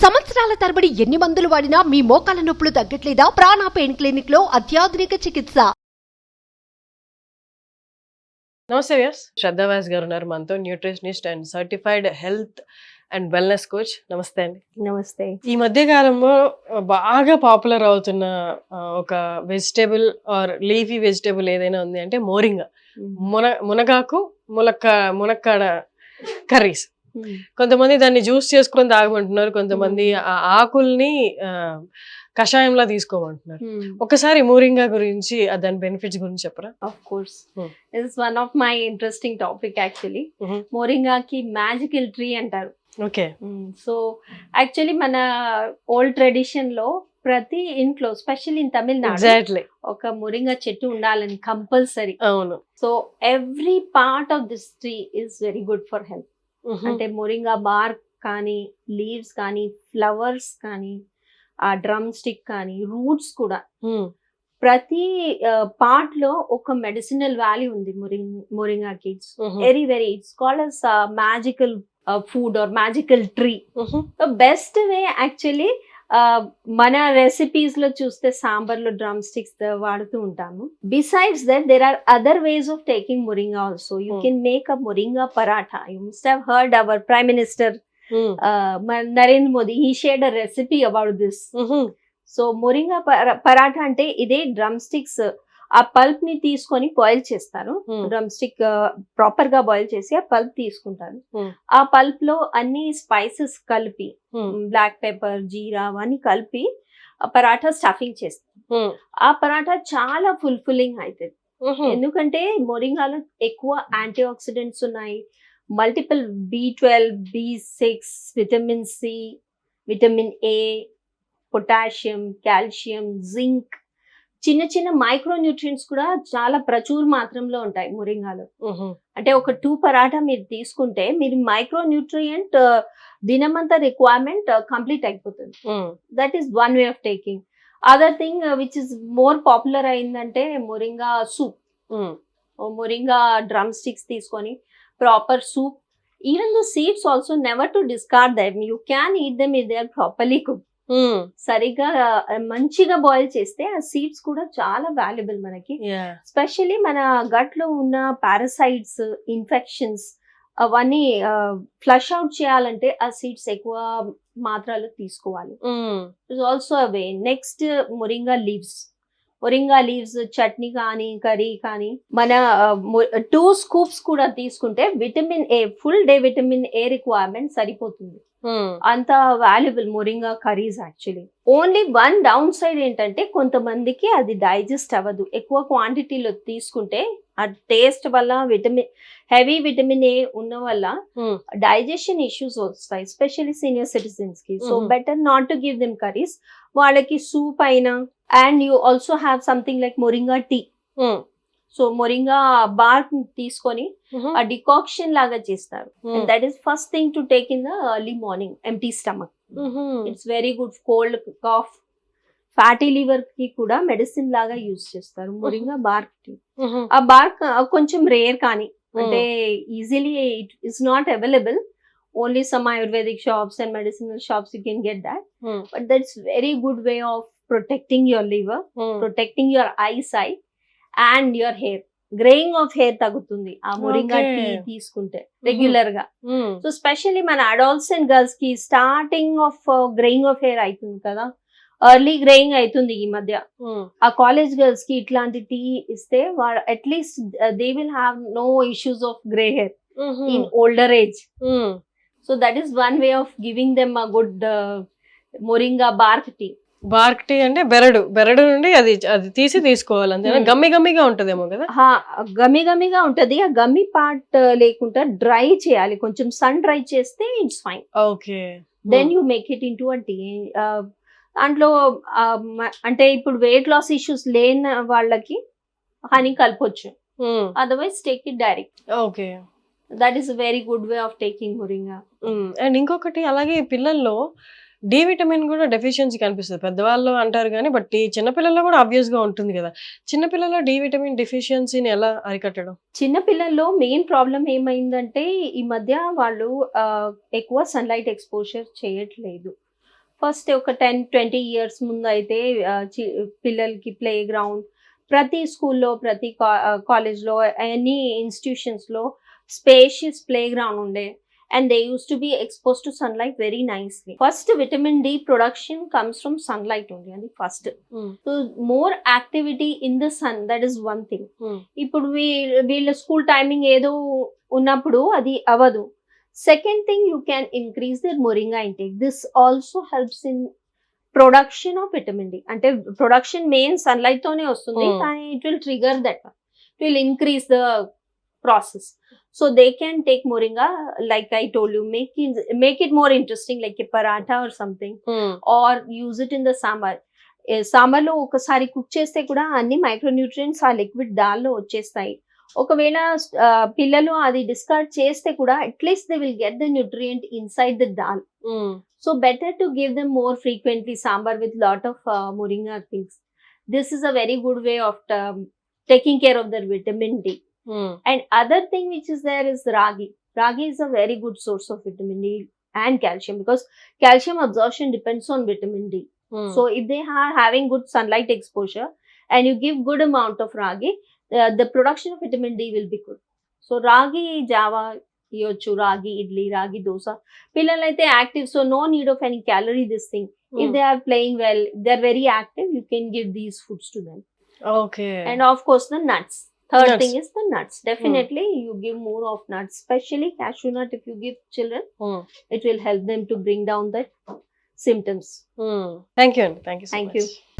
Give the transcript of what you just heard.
సంవత్సరాల తరబడి ఎన్ని మందులు వాడినా మీ మోకాల నొప్పులు తగ్గట్లేదా? ప్రాణ పెయిన్ క్లినిక్ లో అత్యాధునిక చికిత్స. నమస్తే వ్యాస్, శ్రద్ధా వ్యాస్ గారు ఉన్నారు మనతో, nutritionist and certified health and wellness coach. నమస్తే అండి. నమస్తే. ఈ మధ్య కాలంలో బాగా పాపులర్ అవుతున్న ఒక వెజిటేబుల్ ఆర్ లీఫీ వెజిటేబుల్ ఏదైనా ఉంది అంటే మోరింగా. మునగాకు, మునక్కాడ కర్రీస్. కొంతమంది దాన్ని జ్యూస్ చేసుకొని తాగమంటున్నారు, కొంతమంది ఆ ఆకుల్ని కషాయంలా తీసుకోమంటున్నారు. ఒకసారి మోరింగా గురించి దాని బెనిఫిట్స్ గురించి చెప్పరా? Of course, it's one of my interesting topic actually. మోరింగాకి మ్యాజికల్ ట్రీ అంటారు. ఓకే. సో యాక్చువల్లీ మన ఓల్డ్ ట్రెడిషన్ లో ప్రతి ఇంట్లో, స్పెషల్లీ ఇన్ తమిళనాడు, ఒక మోరింగా చెట్టు ఉండాలని కంపల్సరీ. అవును. So every part of this tree is very good for health. అంటే మోరింగా బార్క్ కానీ, లీవ్స్ కానీ, ఫ్లవర్స్ కానీ, ఆ డ్రమ్ స్టిక్ కానీ, రూట్స్ కూడా, ప్రతి పార్ట్ లో ఒక మెడిసినల్ వాల్యూ ఉంది మోరింగాకి. Very very it's called as magical food or magical tree. Best way actually మన రెసిపీస్ లో చూస్తే సాంబార్ లో డ్రమ్ స్టిక్స్ వాడుతూ ఉంటాము. Besides that there are other ways of taking moringa also. You can make a moringa paratha. You must have heard our prime minister Narendra Modi, he shared a recipe about this. So moringa paratha అంటే ఇదే drum sticks, ఆ pulp ని తీసుకొని boil చేస్తారు. Drum stick proper గా boil చేసి ఆ pulp తీసుకుంటారు. ఆ పల్ప్ లో అన్ని స్పైసెస్ కలిపి, బ్లాక్ పెప్పర్, జీరా అవన్నీ కలిపి పరాఠా స్టఫింగ్ చేస్తారు. ఆ పరాఠా చాలా ఫుల్ఫిల్లింగ్ అవుతుంది. ఎందుకంటే మొరింగాలో ఎక్కువ యాంటీ ఆక్సిడెంట్స్ ఉన్నాయి, multiple B12, B6, vitamin C, vitamin A, potassium, calcium, zinc, చిన్న చిన్న మైక్రో న్యూట్రియంట్స్ కూడా చాలా ప్రచుర మాత్రంలో ఉంటాయి మొరింగాలో. అంటే ఒక 2 పరాఠా మీరు తీసుకుంటే మీరు మైక్రో న్యూట్రియంట్ దినమంతా రిక్వైర్మెంట్ కంప్లీట్ అయిపోతుంది. That is one way of taking. Other thing which is more popular అయిందంటే moringa soup. Moringa drumsticks తీసుకొని proper soup. Even the seeds also never to discard them. You can eat them if they are properly cook. సరిగా మంచిగా boil చేస్తే ఆ seeds కూడా చాలా valuable మనకి. Specially మన గట్ లో ఉన్న పారాసైట్స్, ఇన్ఫెక్షన్స్ అవన్నీ ఫ్లష్ అవుట్ చేయాలంటే ఆ సీడ్స్ ఎక్కువ మాత్రలో తీసుకోవాలి. It's also away. Next moringa leaves chutney కానీ, కర్రీ కానీ, మన 2 scoops కూడా తీసుకుంటే vitamin A, full day vitamin A requirement సరిపోతుంది. అంత valuable moringa curries actually. Only one down side ఏంటంటే కొంతమందికి అది డైజెస్ట్ అవ్వదు. ఎక్కువ క్వాంటిటీలో తీసుకుంటే ఆ టేస్ట్ వల్ల, హెవీ విటమిన్ ఏ ఉన్న వల్ల డైజెషన్ ఇష్యూస్ వస్తాయి, ఎస్పెషల్లీ సీనియర్ సిటిజన్స్ కి. So better not to give them curries. వాళ్ళకి సూప్ అయినా, and you also have something like moringa tea. So moringa bark తీసుకొని ఆ డికాక్షన్ లాగా చేస్తారు. That is first thing to take in the early morning, empty stomach. It's very good. Cold, cough, fatty liver కి కూడా medicine లాగా use చేస్తారు moringa bark tea. ఆ bark కొంచెం రేర్ కానీ, అంటే easily it is not available. Only some ayurvedic shops and medicinal shops you can get that. But that's very good way of protecting your liver, protecting your eyesight and your hair. Greying of hair తగ్గుతుంది ఆ moringa tea తీసుకుంటే regular గా. So specially మన adults and girls కి starting of greying of hair అవుతుంది కదా, early greying అవుతుంది ఈ మధ్య. ఆ కాలేజ్ గర్ల్స్ కి ఇట్లాంటి టీ ఇస్తే at least they will have no issues of grey hair in older age. So that is one way of giving them a good moringa bark tea. Bark tea అంటే బెరడు నుండి అది తీసి తీసుకోవాలి అంతే. గమ్మిగా ఉంటదేమో కదా? గమ్మిగా ఉంటది. ఆ గమ్మి పార్ట్ లేకుండా డ్రై చేయాలి, కొంచెం సన్ డ్రై చేస్తే it's fine. Okay. Then you make it into a tea. దాంట్లో అంటే ఇప్పుడు వెయిట్ లాస్ ఇష్యూస్ లేని వాళ్ళకి హనీ కలపొచ్చు, otherwise take it direct. Okay. That is very good way of taking moringa. And ఇంకొకటి, అలాగే పిల్లల్లో డి విటమిన్ కూడా డెఫిషియన్సీ కనిపిస్తుంది. పెద్దవాళ్ళు అంటారు కానీ బట్ ఈ చిన్నపిల్లల్లో కూడా ఆబ్వియస్ గా ఉంటుంది కదా. చిన్నపిల్లల్లో డి విటమిన్ డెఫిషియన్సీని ఎలా అరికట్టడం? చిన్నపిల్లల్లో మెయిన్ ప్రాబ్లం ఏమైందంటే ఈ మధ్య వాళ్ళు ఎక్కువ సన్లైట్ ఎక్స్పోజర్ చేయట్లేదు. ఫస్ట్ ఒక 10-20 ఇయర్స్ ముందు అయితే పిల్లలకి ప్లే గ్రౌండ్ ప్రతి స్కూల్లో ప్రతి కాలేజ్లో ఎనీ ఇన్స్టిట్యూషన్స్లో స్పేషియస్ ప్లే గ్రౌండ్ ఉండే and they used to be exposed to sunlight very nicely. First vitamin D production comes from sunlight only, and first so more activity in the sun, that is one thing. ఇప్పుడు వీళ్ళ school timing ఏదో ఉన్నప్పుడు అది అవ్వదు. Second thing, you can increase their moringa intake. This also helps in production of vitamin D. అంటే production main sunlight తోనే వస్తుంది, కానీ it will trigger that, it will increase the process. So they can take moringa, like I told you, make it more interesting, like a paratha or something, or use it in the sambar. Sambar లో ఒకసారి cook చేస్తే కూడా అన్ని micronutrients ఆ liquid దాల్లో వచ్చేస్తాయి. ఒకవేళ పిల్లలు అది డిస్కార్డ్ చేస్తే కూడా at least they will get the nutrient inside the dal. So better to give them more frequently sambar with lot of moringa things. This is a very good way of taking care of their vitamin D. And other thing which is there is ragi. Ragi is a very good source of vitamin D and calcium, because calcium absorption depends on vitamin D. So if they are having good sunlight exposure and you give good amount of ragi, the production of vitamin D will be good. So ragi java iyochu, ragi idli, ragi dosa. Pillalaithe active, so no need of any calorie this thing. If they are playing well, they are very active, you can give these foods to them. Okay. And of course the nuts. Third Nuts. thing is the nuts. Definitely you give more of nuts, especially cashew nut. If you give children, it will help them to bring down the symptoms. Thank you, Andy. Thank you so Thank much. you.